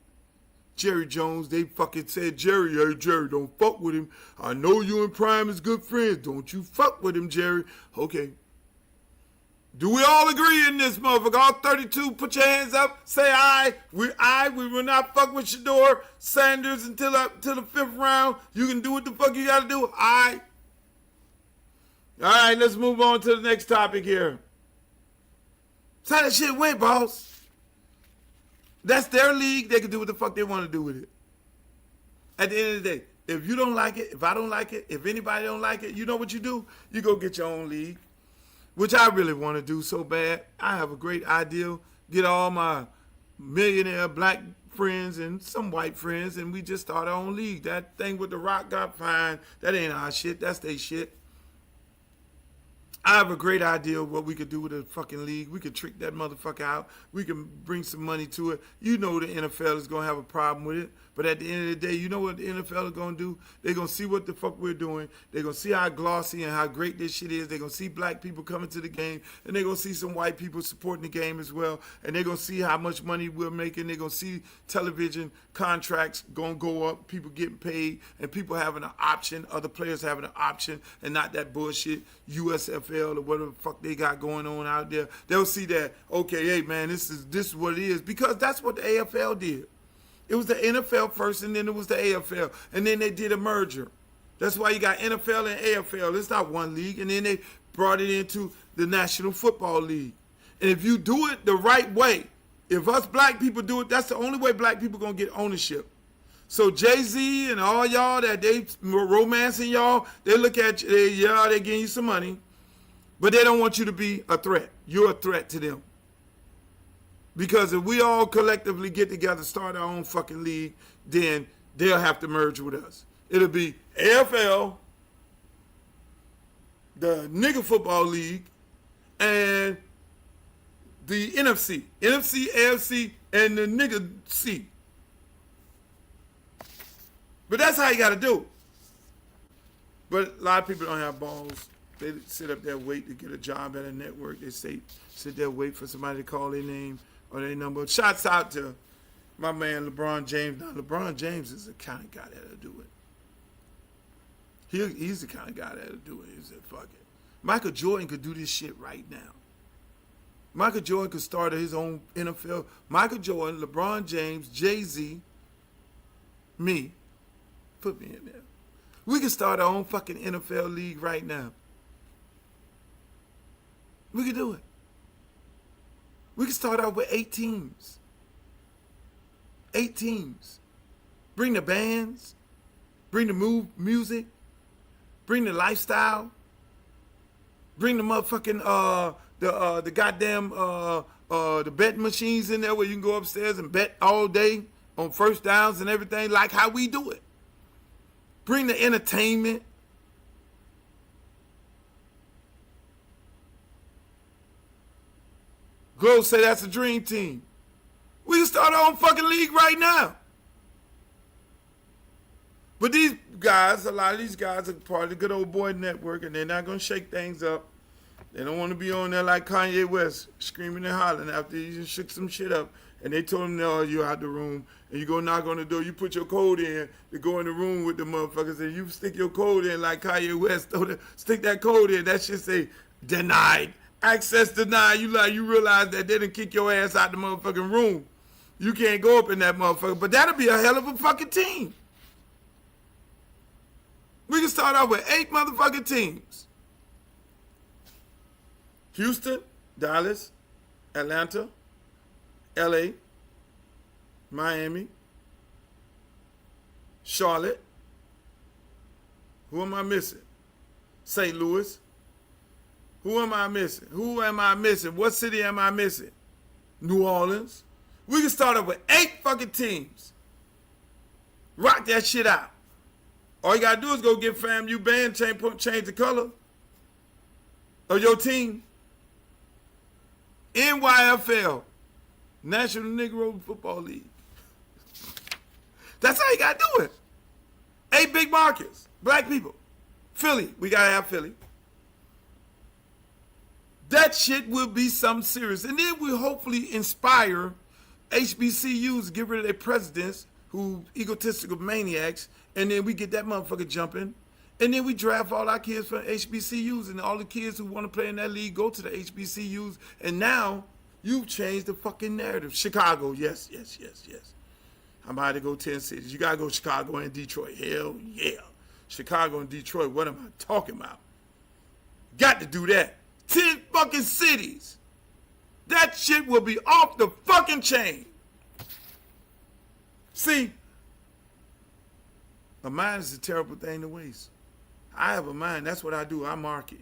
Jerry Jones, they fucking said, Jerry, hey, Jerry, don't fuck with him. I know you and Prime is good friends. Don't you fuck with him, Jerry. Okay. Do we all agree in this motherfucker? All 32, put your hands up. Say aye. We will not fuck with Shador Sanders until the 5th round. You can do what the fuck you got to do. Aye. All right, let's move on to the next topic here. That's how that shit went, boss. That's their league. They can do what the fuck they want to do with it. At the end of the day, if you don't like it, if I don't like it, if anybody don't like it, you know what you do? You go get your own league, which I really want to do so bad. I have a great idea. Get all my millionaire black friends and some white friends, and we just start our own league. That thing with The Rock got fined. That ain't our shit. That's their shit. I have a great idea of what we could do with a fucking league. We could trick that motherfucker out. We can bring some money to it. You know the NFL is going to have a problem with it. But at the end of the day, you know what the NFL is going to do? They're going to see what the fuck we're doing. They're going to see how glossy and how great this shit is. They're going to see black people coming to the game. And they're going to see some white people supporting the game as well. And they're going to see how much money we're making. They're going to see television contracts going to go up, people getting paid, and people having an option, other players having an option, and not that bullshit USFL or whatever the fuck they got going on out there. They'll see that, okay, hey man, this is what it is. Because that's what the AFL did. It was the NFL first, and then it was the AFL. And then they did a merger. That's why you got NFL and AFL. It's not one league. And then they brought it into the National Football League. And if you do it the right way, if us black people do it, that's the only way black people going to get ownership. So Jay-Z and all y'all that they romancing y'all, they look at you, they giving you some money, but they don't want you to be a threat. You're a threat to them. Because if we all collectively get together, start our own fucking league, then they'll have to merge with us. It'll be AFL, the Nigga Football League, and the NFC. NFC, AFC, and the Nigga C. But that's how you got to do it. But a lot of people don't have balls. They sit up there wait to get a job at a network. They sit there wait for somebody to call their name or their number. Shouts out to my man LeBron James. Now, LeBron James is the kind of guy that'll do it. He's the kind of guy that'll do it. He said, fuck it. Michael Jordan could do this shit right now. Michael Jordan could start his own NFL. Michael Jordan, LeBron James, Jay-Z, me. Put me in there. We can start our own fucking NFL league right now. We can do it. We can start out with 8 teams. 8 teams. Bring the bands. Bring the music. Bring the lifestyle. Bring the motherfucking the goddamn the betting machines in there where you can go upstairs and bet all day on first downs and everything, like how we do it. Bring the entertainment. Glow say that's a dream team. We can start our own fucking league right now. But these guys, a lot of these guys are part of the Good Old Boy Network, and they're not going to shake things up. They don't want to be on there like Kanye West, screaming and hollering after he just shook some shit up. And they told him, no, you're out the room. And you go knock on the door. You put your code in to go in the room with the motherfuckers. And you stick your code in like Kanye West. Stick that code in. That shit say, denied. Access denied. You realize that they didn't kick your ass out the motherfucking room. You can't go up in that motherfucker. But that'll be a hell of a fucking team. We can start off with 8 motherfucking teams. Houston, Dallas, Atlanta, LA, Miami, Charlotte. Who am I missing? St. Louis. Who am I missing? Who am I missing? What city am I missing? New Orleans. We can start off with 8 fucking teams. Rock that shit out. All you gotta do is go get FAMU band, change the color of your team. NYFL, National Negro Football League. That's how you gotta do it. 8 big markets, black people. Philly, we gotta have Philly. That shit will be something serious. And then we hopefully inspire HBCUs to get rid of their presidents who egotistical maniacs, and then we get that motherfucker jumping. And then we draft all our kids from HBCUs, and all the kids who want to play in that league go to the HBCUs. And now you've changed the fucking narrative. Chicago, yes. I'm about to go 10 cities. You got to go Chicago and Detroit. Hell yeah. Chicago and Detroit, what am I talking about? Got to do that. 10 fucking cities. That shit will be off the fucking chain. See, a mind is a terrible thing to waste. I have a mind. That's what I do. I market.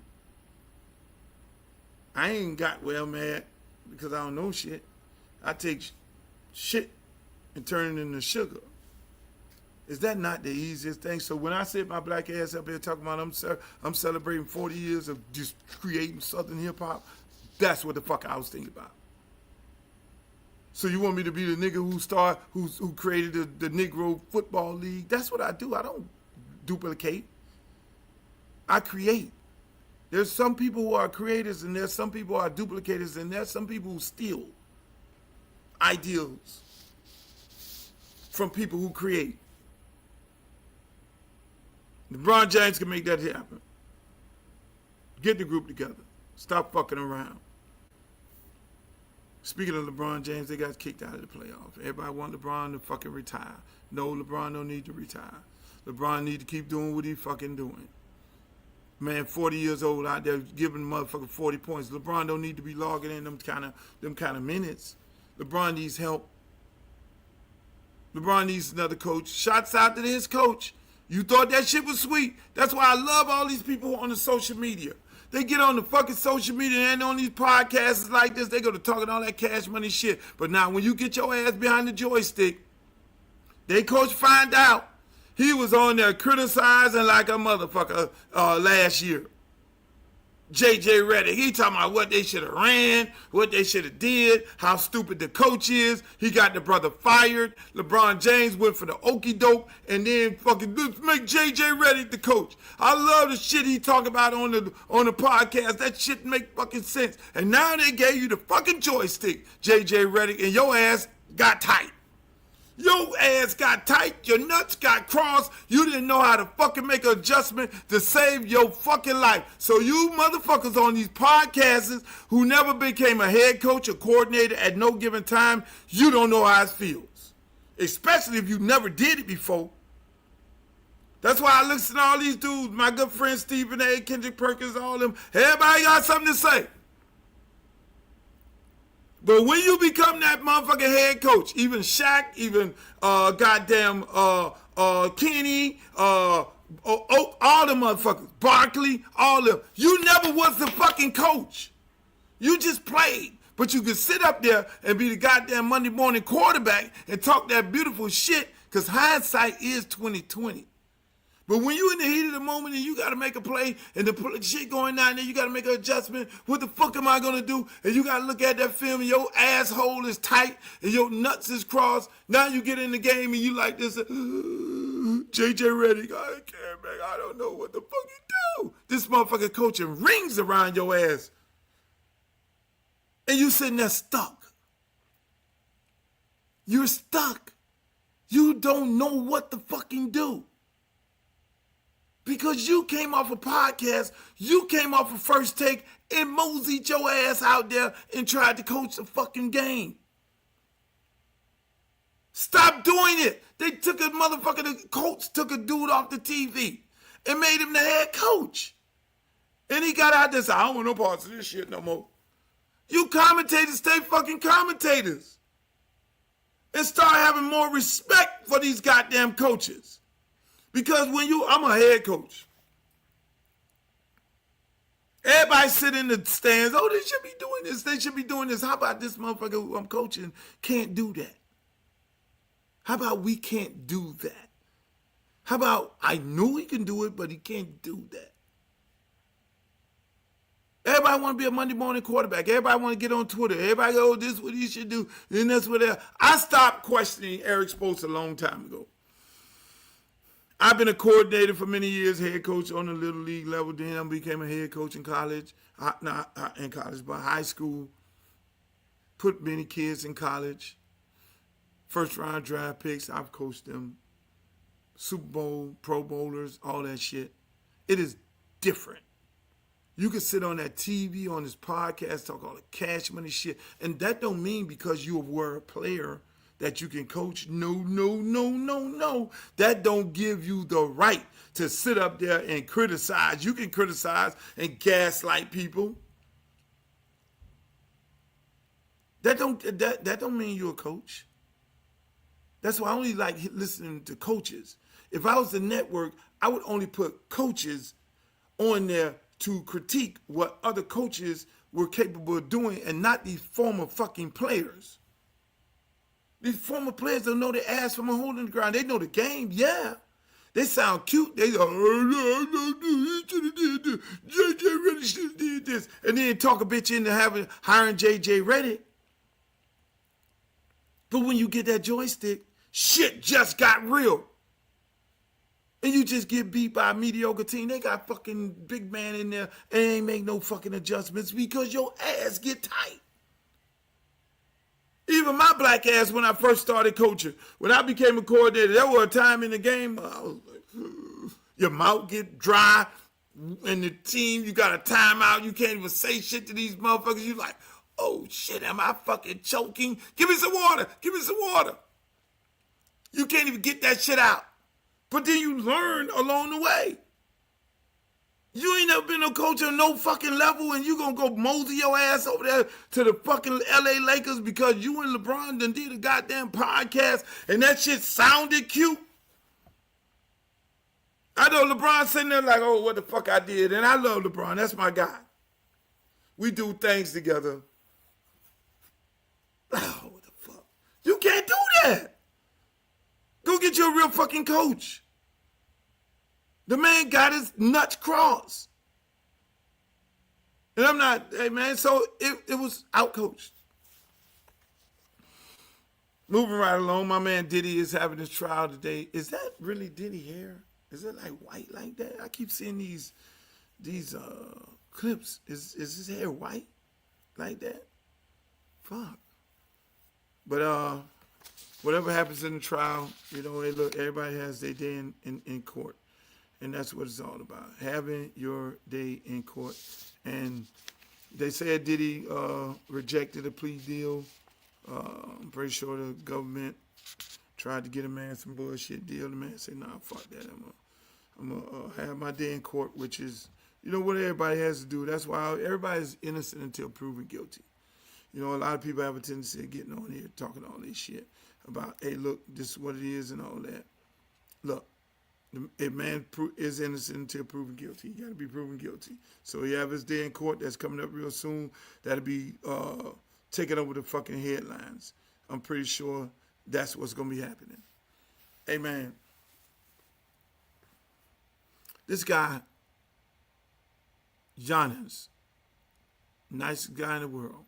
I ain't got well mad because I don't know shit. I take shit and turn it into sugar. Is that not the easiest thing? So when I sit my black ass up here talking about I'm celebrating 40 years of just creating Southern hip hop, that's what the fuck I was thinking about. So you want me to be the nigga who created the Negro Football League? That's what I do. I don't duplicate. I create. There's some people who are creators, and there's some people who are duplicators, and there's some people who steal ideals from people who create. LeBron James can make that happen. Get the group together. Stop fucking around. Speaking of LeBron James, they got kicked out of the playoffs. Everybody want LeBron to fucking retire. No, LeBron don't need to retire. LeBron need to keep doing what he fucking doing. Man, 40 years old out there giving motherfucker 40 points. LeBron don't need to be logging in them kind of minutes. LeBron needs help. LeBron needs another coach. Shots out to his coach. You thought that shit was sweet. That's why I love all these people on the social media. They get on the fucking social media and on these podcasts like this, they go to talking all that cash money shit. But now when you get your ass behind the joystick, they coach find out he was on there criticizing like a motherfucker last year. J.J. Redick, he talking about what they should have ran, what they should have did, how stupid the coach is. He got the brother fired. LeBron James went for the okie doke and then fucking make J.J. Redick the coach. I love the shit he talk about on the podcast. That shit make fucking sense. And now they gave you the fucking joystick, J.J. Redick, and your ass got tight. Your ass got tight, your nuts got crossed, you didn't know how to fucking make an adjustment to save your fucking life. So you motherfuckers on these podcasts who never became a head coach or coordinator at no given time, you don't know how it feels. Especially if you never did it before. That's why I listen to all these dudes, my good friend Stephen A., Kendrick Perkins, all them. Everybody got something to say. But when you become that motherfucking head coach, even Shaq, even Kenny, all the motherfuckers, Barkley, all them, you never was the fucking coach. You just played. But you can sit up there and be the goddamn Monday morning quarterback and talk that beautiful shit, because hindsight is 20/20. But when you in the heat of the moment and you got to make a play and the shit going down there, you got to make an adjustment. What the fuck am I going to do? And you got to look at that film and your asshole is tight and your nuts is crossed. Now you get in the game and you like this, J.J. Redick, I can't, man. I don't know what the fuck you do. This motherfucker coaching rings around your ass. And you sitting there stuck. You're stuck. You don't know what to fucking do. Because you came off a podcast, you came off a First Take and moseyed your ass out there and tried to coach the fucking game. Stop doing it. They took a motherfucker, the coach took a dude off the TV and made him the head coach. And he got out there and said, I don't want no parts of this shit no more. You commentators stay fucking commentators. And start having more respect for these goddamn coaches. Because I'm a head coach. Everybody sit in the stands, oh, they should be doing this, they should be doing this. How about this motherfucker who I'm coaching can't do that? How about we can't do that? How about I knew he can do it, but he can't do that? Everybody want to be a Monday morning quarterback. Everybody want to get on Twitter. Everybody go, oh, this is what he should do, then that's what that. I stopped questioning Eric Spoelstra a long time ago. I've been a coordinator for many years, head coach on the little league level. Then I became a head coach in college, not in college, but high school. Put many kids in college. First round draft picks, I've coached them. Super Bowl, Pro Bowlers, all that shit. It is different. You can sit on that TV, on this podcast, talk all the cash money shit, and that don't mean because you were a player that you can coach. No. That don't give you the right to sit up there and criticize. You can criticize and gaslight people. That don't mean you're a coach. That's why I only like listening to coaches. If I was the network, I would only put coaches on there to critique what other coaches were capable of doing and not these former fucking players. These former players don't know their ass from a hole in the ground. They know the game, yeah. They sound cute. They go, he should have did this. J.J. Redick should have did this. And then talk a bitch into hiring J.J. Redick. But when you get that joystick, shit just got real. And you just get beat by a mediocre team. They got fucking big man in there and ain't make no fucking adjustments because your ass get tight. Even my black ass, when I first started coaching, when I became a coordinator, there was a time in the game, I was like, your mouth get dry, and the team, you got a timeout, you can't even say shit to these motherfuckers. You like, oh shit, am I fucking choking? Give me some water, give me some water. You can't even get that shit out. But then you learn along the way. You ain't never been a coach on no fucking level and you gonna go mosey your ass over there to the fucking LA Lakers because you and LeBron done did a goddamn podcast and that shit sounded cute. I know LeBron sitting there like, oh, what the fuck I did. And I love LeBron. That's my guy. We do things together. Oh, what the fuck? You can't do that. Go get you a real fucking coach. The man got his nuts crossed. And I'm not, hey man, so it was outcoached. Moving right along, my man Diddy is having his trial today. Is that really Diddy hair? Is it like white like that? I keep seeing these clips. Is his hair white like that? Fuck. But whatever happens in the trial, hey, look, everybody has their day in court. And that's what it's all about, having your day in court. And they said Diddy rejected a plea deal. I'm pretty sure the government tried to get a man some bullshit deal. The man said, nah, fuck that. I'm going to have my day in court, which is, what everybody has to do. That's why everybody's innocent until proven guilty. A lot of people have a tendency of getting on here talking all this shit about, hey, look, this is what it is and all that. Look. A man is innocent until proven guilty. He got to be proven guilty. So he have his day in court that's coming up real soon. That'll be taking over the fucking headlines. I'm pretty sure that's what's going to be happening. Hey, man. This guy, Giannis, nicest guy in the world.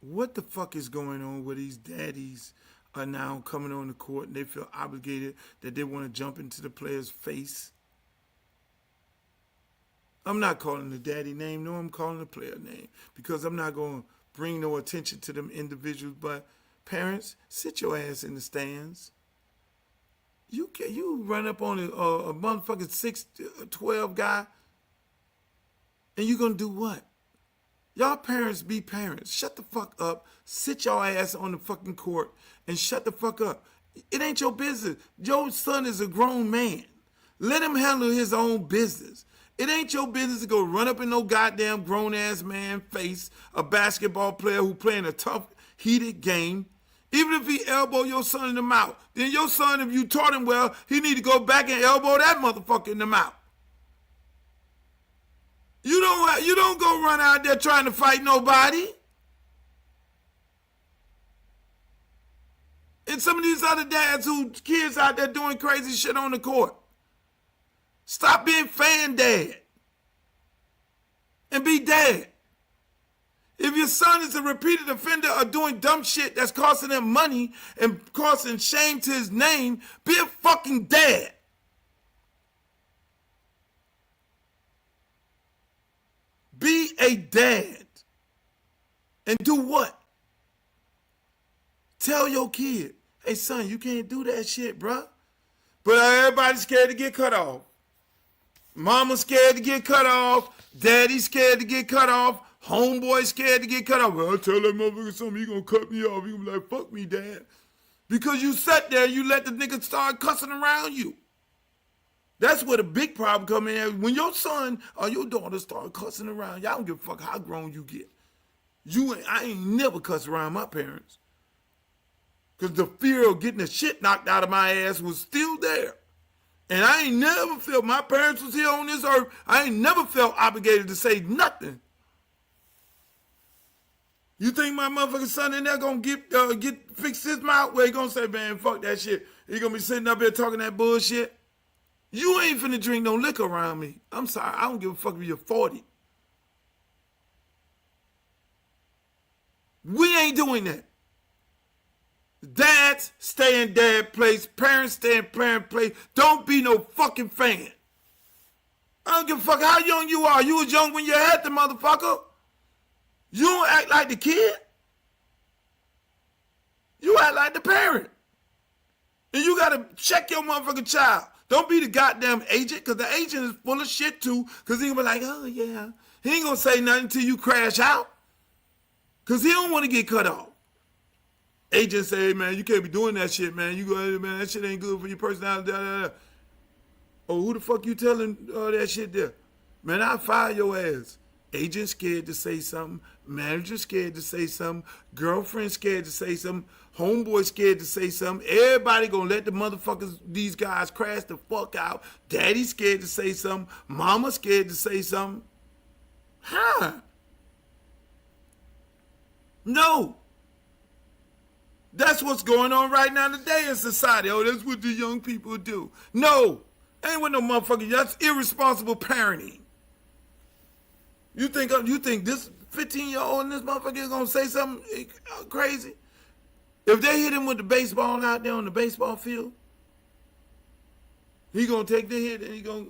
What the fuck is going on with these daddies are now coming on the court and they feel obligated that they want to jump into the player's face? I'm not calling the daddy name, no, I'm calling the player name because I'm not going to bring no attention to them individuals, but parents, sit your ass in the stands. You run up on a motherfucking 6'12" guy and you going to do what? Y'all parents be parents. Shut the fuck up. Sit your ass on the fucking court and shut the fuck up. It ain't your business. Your son is a grown man. Let him handle his own business. It ain't your business to go run up in no goddamn grown-ass man face, a basketball player who playing a tough, heated game. Even if he elbow your son in the mouth, then your son, if you taught him well, he need to go back and elbow that motherfucker in the mouth. You don't go run out there trying to fight nobody. And some of these other dads who kids out there doing crazy shit on the court. Stop being fan dad. And be dad. If your son is a repeated offender or doing dumb shit that's costing him money and causing shame to his name, be a fucking dad. Be a dad. And do what? Tell your kid, hey son, you can't do that shit, bruh. But everybody's scared to get cut off. Mama's scared to get cut off. Daddy's scared to get cut off. Homeboy's scared to get cut off. Well, I tell that motherfucker something, he gonna cut me off. He gonna be like, fuck me, dad. Because you sat there, you let the nigga start cussing around you. That's where the big problem come in. When your son or your daughter start cussing around, y'all don't give a fuck how grown you get. I ain't never cussed around my parents. Because the fear of getting the shit knocked out of my ass was still there. And I ain't never felt, my parents was here on this earth, I ain't never felt obligated to say nothing. You think my motherfucking son in there gonna fix his mouth? Well, he gonna say, man, fuck that shit. He gonna be sitting up here talking that bullshit. You ain't finna drink no liquor around me. I'm sorry, I don't give a fuck if you're 40. We ain't doing that. Dads stay in dad place. Parents stay in parent place. Don't be no fucking fan. I don't give a fuck how young you are. You was young when you had the motherfucker. You don't act like the kid. You act like the parent. And you gotta check your motherfucking child. Don't be the goddamn agent, because the agent is full of shit too, because he gonna be like, oh yeah. He ain't gonna say nothing until you crash out. Because he don't want to get cut off. Agent say, hey, man, you can't be doing that shit, man. You go ahead, man, that shit ain't good for your personality. Oh, who the fuck you telling that shit there? Man, I'll fire your ass. Agent scared to say something. Manager scared to say something. Girlfriend scared to say something. Homeboy scared to say something. Everybody gonna let the motherfuckers, these guys, crash the fuck out. Daddy scared to say something. Mama scared to say something. Huh? No. That's what's going on right now today in society. Oh, that's what the young people do. No. Ain't with no motherfucker. That's irresponsible parenting. You think this 15-year-old and this motherfucker is gonna say something crazy? If they hit him with the baseball out there on the baseball field, he gonna take the hit and he gonna.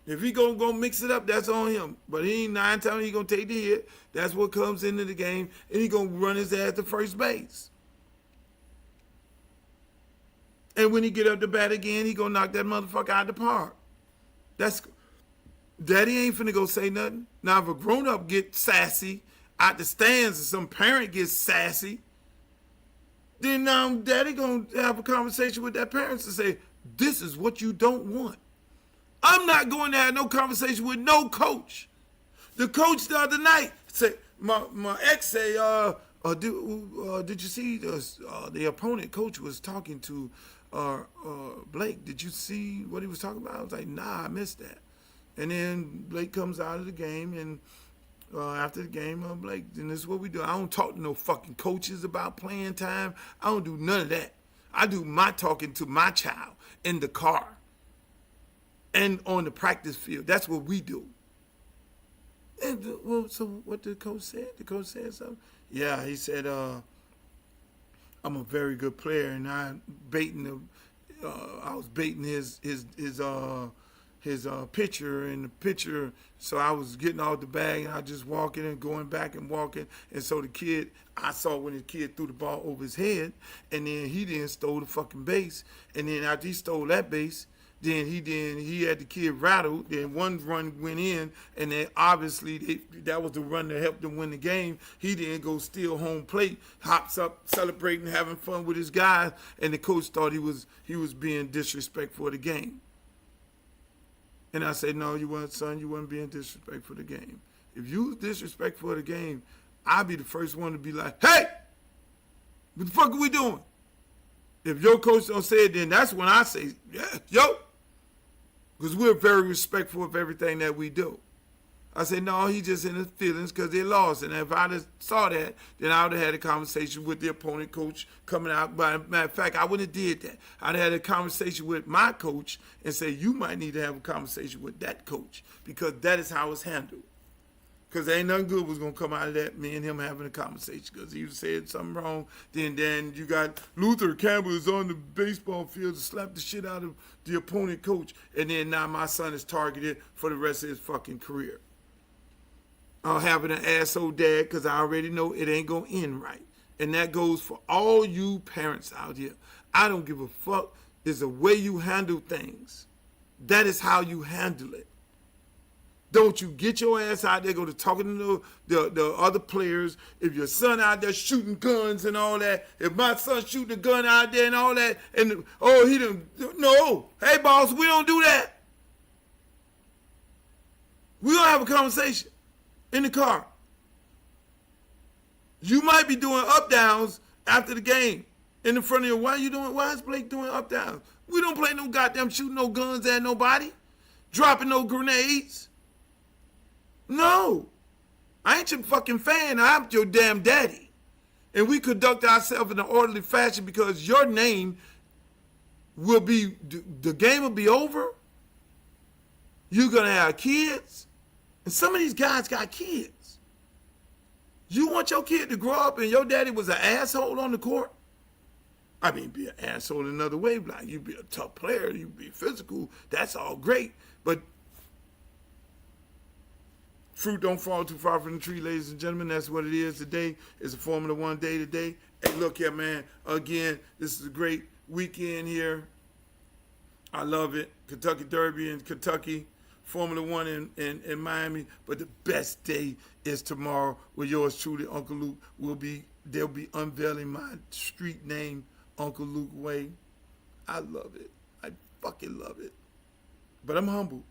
If he gonna mix it up, that's on him. But he ain't 9 times he gonna take the hit. That's what comes into the game, and he gonna run his ass to first base. And when he get up to bat again, he gonna knock that motherfucker out the park. Daddy ain't finna go say nothing. Now if a grown up get sassy out the stands or some parent gets sassy, then daddy gonna have a conversation with that parent to say, this is what you don't want. I'm not going to have no conversation with no coach. The coach the other night said, my ex say, did you see the opponent coach was talking to Blake? Did you see what he was talking about? I was like, nah, I missed that. And then Blake comes out of the game, and after the game, Blake, and this is what we do. I don't talk to no fucking coaches about playing time. I don't do none of that. I do my talking to my child in the car and on the practice field. That's what we do. And so what the coach said? The coach said something? Yeah, he said, I'm a very good player, and I was baiting his pitcher, and the pitcher, so I was getting out the bag, and I just walking and going back and walking, and so the kid, I saw when the kid threw the ball over his head, and then he then stole the fucking base, and then after he stole that base, then he had the kid rattled, then one run went in, and then obviously that was the run that helped them win the game. He then goes steal home plate, hops up, celebrating, having fun with his guys, and the coach thought he was being disrespectful of the game. And I said, no, you weren't being disrespectfful for the game. If you was disrespectful of the game, I'd be the first one to be like, hey, what the fuck are we doing? If your coach don't say it, then that's when I say, yeah, yo. Because we're very respectful of everything that we do. I said, no, he just in his feelings because they lost. And if I just saw that, then I would have had a conversation with the opponent coach coming out. But matter of fact, I wouldn't have did that. I'd have had a conversation with my coach and say, you might need to have a conversation with that coach because that is how it's handled. Because ain't nothing good was going to come out of that, me and him having a conversation. Because he said something wrong. Then you got Luther Campbell is on the baseball field to slap the shit out of the opponent coach. And then now my son is targeted for the rest of his fucking career. I'm having an asshole dad because I already know it ain't going to end right. And that goes for all you parents out here. I don't give a fuck. There's a way you handle things. That is how you handle it. Don't you get your ass out there, go to talking to the other players. If your son out there shooting guns and all that, if my son shooting a gun out there and all that, and he didn't, no. Hey, boss, we don't do that. We gonna have a conversation in the car. You might be doing up downs after the game in the front of you. Why is Blake doing up downs? We don't play no goddamn shooting no guns at nobody, dropping no grenades. No, I ain't your fucking fan. I'm your damn daddy. And we conduct ourselves in an orderly fashion because your name will be, the game will be over. You're going to have kids. And some of these guys got kids. You want your kid to grow up and your daddy was an asshole on the court? I mean, be an asshole in another way. Like, you be a tough player, you be physical. That's all great. But fruit don't fall too far from the tree, ladies and gentlemen. That's what it is today. It's a Formula One day today. Hey, look here, man. Again, this is a great weekend here. I love it. Kentucky Derby in Kentucky. Formula One in Miami. But the best day is tomorrow where yours truly, Uncle Luke, they'll be unveiling my street name, Uncle Luke Way. I love it. I fucking love it. But I'm humble.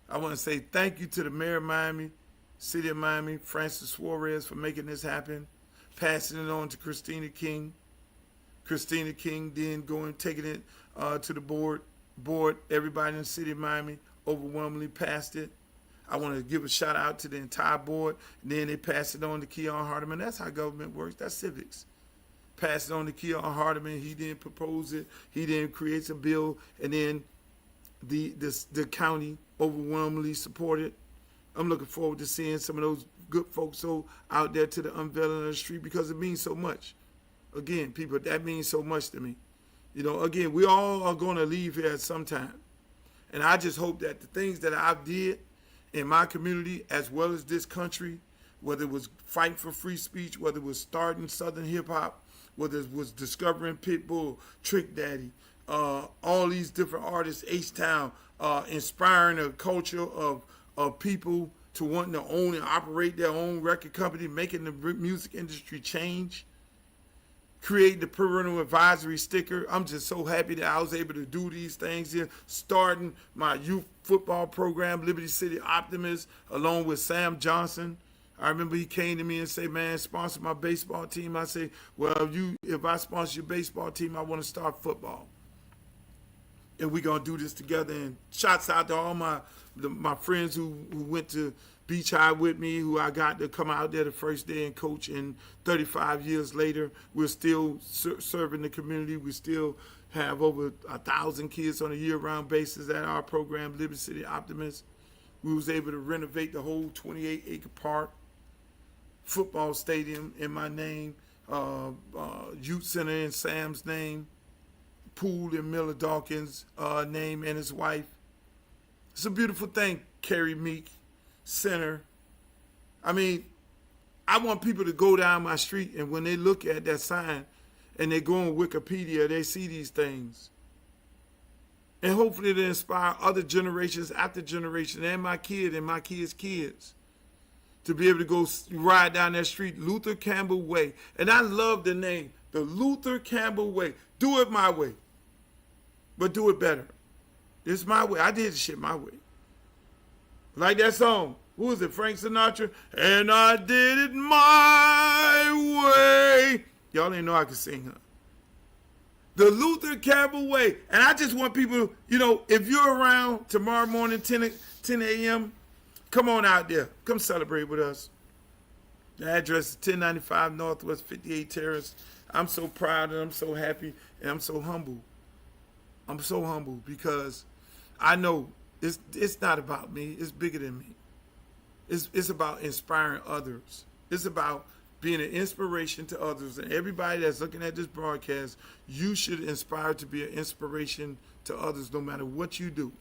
I want to say thank you to the mayor of Miami, City of Miami, Francis Suarez, for making this happen, passing it on to Christina King. Christina King then taking it to the board. Everybody in the City of Miami overwhelmingly passed it. I want to give a shout out to the entire board. And then they pass it on to Keon Hardeman. That's how government works. That's civics. Pass it on to Keon Hardeman. He then proposes it. He then creates a bill, and then the county overwhelmingly supported. I'm looking forward to seeing some of those good folks out there to the unveiling of the street because it means so much. Again, people, that means so much to me. You know, again, we all are going to leave here at some time. And I just hope that the things that I've did in my community as well as this country, whether it was fighting for free speech, whether it was starting Southern hip hop, whether it was discovering Pitbull, Trick Daddy, all these different artists, H-Town, inspiring a culture of people to wanting to own and operate their own record company, making the music industry change, creating the parental advisory sticker. I'm just so happy that I was able to do these things here, starting my youth football program, Liberty City Optimists, along with Sam Johnson. I remember he came to me and said, man, sponsor my baseball team. I say, well, if I sponsor your baseball team, I want to start football. And we're going to do this together. And shouts out to all my friends who went to Beach High with me, who I got to come out there the first day and coach. And 35 years later, we're still serving the community. We still have over 1,000 kids on a year-round basis at our program, Liberty City Optimists. We was able to renovate the whole 28-acre park, football stadium in my name, youth center in Sam's name, pool in Miller Dawkins' name and his wife. It's a beautiful thing, Kerry Meek Center. I mean, I want people to go down my street and when they look at that sign and they go on Wikipedia, they see these things. And hopefully it'll inspire other generations after generation and my kid and my kids' kids to be able to go ride down that street, Luther Campbell Way. And I love the name, the Luther Campbell Way. Do it my way, but do it better. It's my way. I did the shit my way. Like that song. Who was it? Frank Sinatra? And I did it my way. Y'all didn't know I could sing, huh? The Luther Campbell Way. And I just want people, if you're around tomorrow morning, 10 a.m., come on out there. Come celebrate with us. The address is 1095 Northwest 58 Terrace. I'm so proud and I'm so happy and I'm so humble. I'm so humble because I know it's not about me. It's bigger than me. It's about inspiring others. It's about being an inspiration to others. And everybody that's looking at this broadcast, you should inspire to be an inspiration to others no matter what you do.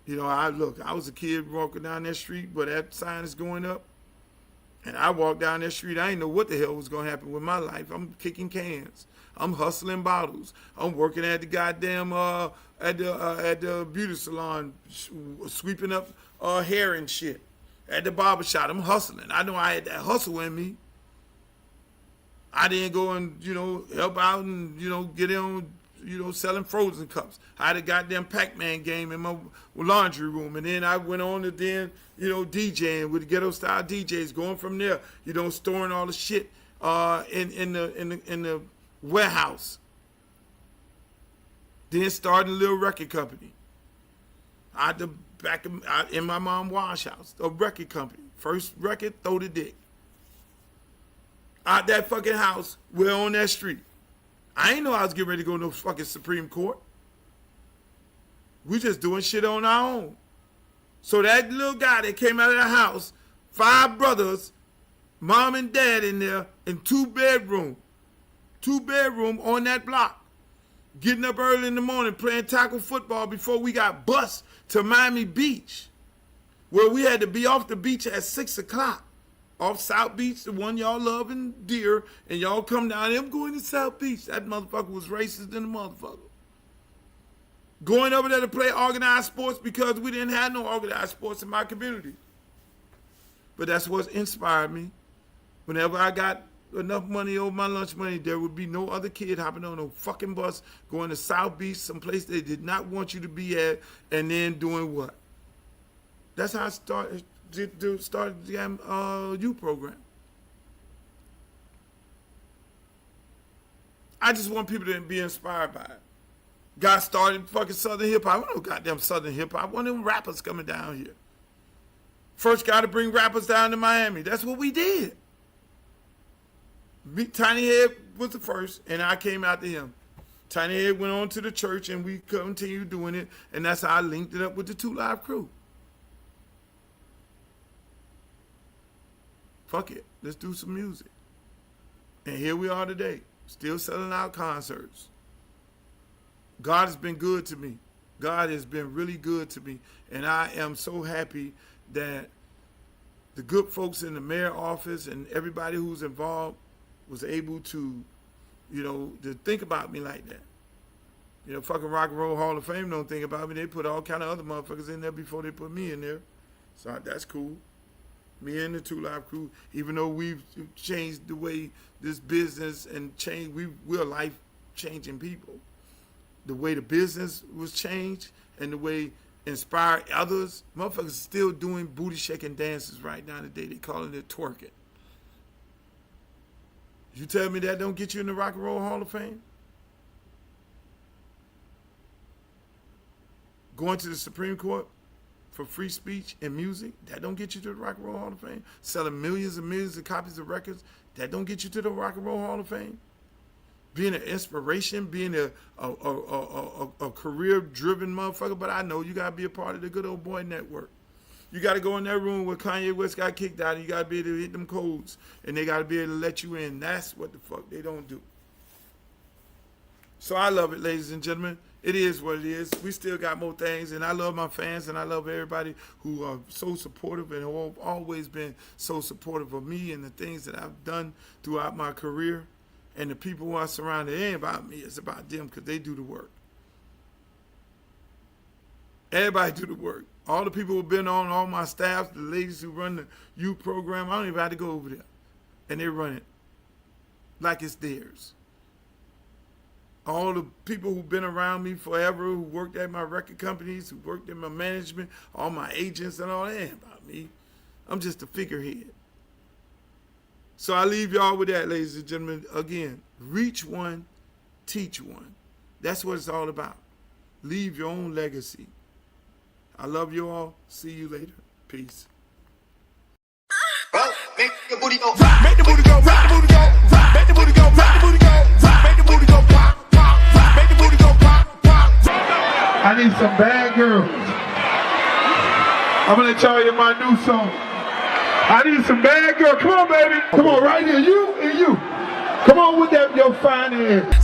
I was a kid walking down that street, but that sign is going up. And I walked down that street. I didn't know what the hell was going to happen with my life. I'm kicking cans. I'm hustling bottles. I'm working at the goddamn, at the beauty salon, sweeping up hair and shit. At the barbershop, I'm hustling. I know I had that hustle in me. I didn't go and, help out and, get in, selling frozen cups. I had a goddamn Pac-Man game in my laundry room. And then I went on to DJing with the ghetto style DJs, going from there, storing all the shit in the warehouse. Then starting a little record company. In my mom's wash house, a record company. First record, Throw the Dick. Out that fucking house, we're on that street. I ain't know I was getting ready to go to no fucking Supreme Court. We just doing shit on our own. So that little guy that came out of the house, 5 brothers, mom and dad in there, in 2-bedroom on that block. Getting up early in the morning, playing tackle football before we got bused to Miami Beach, where we had to be off the beach at 6 o'clock. Off South Beach, the one y'all love and dear, and y'all come down there, I'm going to South Beach. That motherfucker was racist than a motherfucker. Going over there to play organized sports because we didn't have no organized sports in my community. But that's what inspired me. Whenever I got enough money over my lunch money, there would be no other kid hopping on no fucking bus going to South Beach, someplace they did not want you to be at, and then doing what? That's how I started the youth program. I just want people to be inspired by it. Got started fucking Southern hip hop. I want no goddamn Southern hip hop. I want them rappers coming down here. First got to bring rappers down to Miami. That's what we did. Tiny Head was the first, and I came after him. Tiny Head went on to the church, and we continued doing it, and that's how I linked it up with the 2 Live Crew. Fuck it. Let's do some music. And here we are today, still selling out concerts. God has been good to me. God has been really good to me, and I am so happy that the good folks in the mayor office and everybody who's involved was able to, to think about me like that. Fucking Rock and Roll Hall of Fame don't think about me. They put all kind of other motherfuckers in there before they put me in there. So that's cool. Me and the 2 Live Crew, even though we've changed the way this business and changed, we're life-changing people. The way the business was changed and the way inspired others, motherfuckers still doing booty-shaking dances right now today. They calling it twerking. You tell me that don't get you in the Rock and Roll Hall of Fame? Going to the Supreme Court for free speech and music, that don't get you to the Rock and Roll Hall of Fame. Selling millions and millions of copies of records, that don't get you to the Rock and Roll Hall of Fame. Being an inspiration, being a career-driven motherfucker, but I know you gotta be a part of the Good Old Boy Network. You gotta go in that room where Kanye West got kicked out, and you gotta be able to hit them codes, and they gotta be able to let you in. That's what the fuck they don't do. So I love it, ladies and gentlemen. It is what it is. We still got more things, and I love my fans, and I love everybody who are so supportive and who have always been so supportive of me and the things that I've done throughout my career. And the people who are surrounded, it ain't about me. It's about them because they do the work. Everybody do the work. All the people who've been on, all my staff, the ladies who run the youth program, I don't even have to go over there. And they run it like it's theirs. All the people who've been around me forever, who worked at my record companies, who worked in my management, all my agents and all that, ain't about me. I'm just a figurehead. So I leave y'all with that, ladies and gentlemen. Again, reach one, teach one. That's what it's all about. Leave your own legacy. I love you all. See you later. Peace. Make the booty go, make the booty go, make the booty go, make the booty go, make the booty go, make the booty go, pop, pop, make the booty go, pop, pop. I need some bad girls. I'm gonna let y'all hear my new song. I need some bad girls. Come on, baby. Come on, right here. You and you. Come on with that, your fine ass.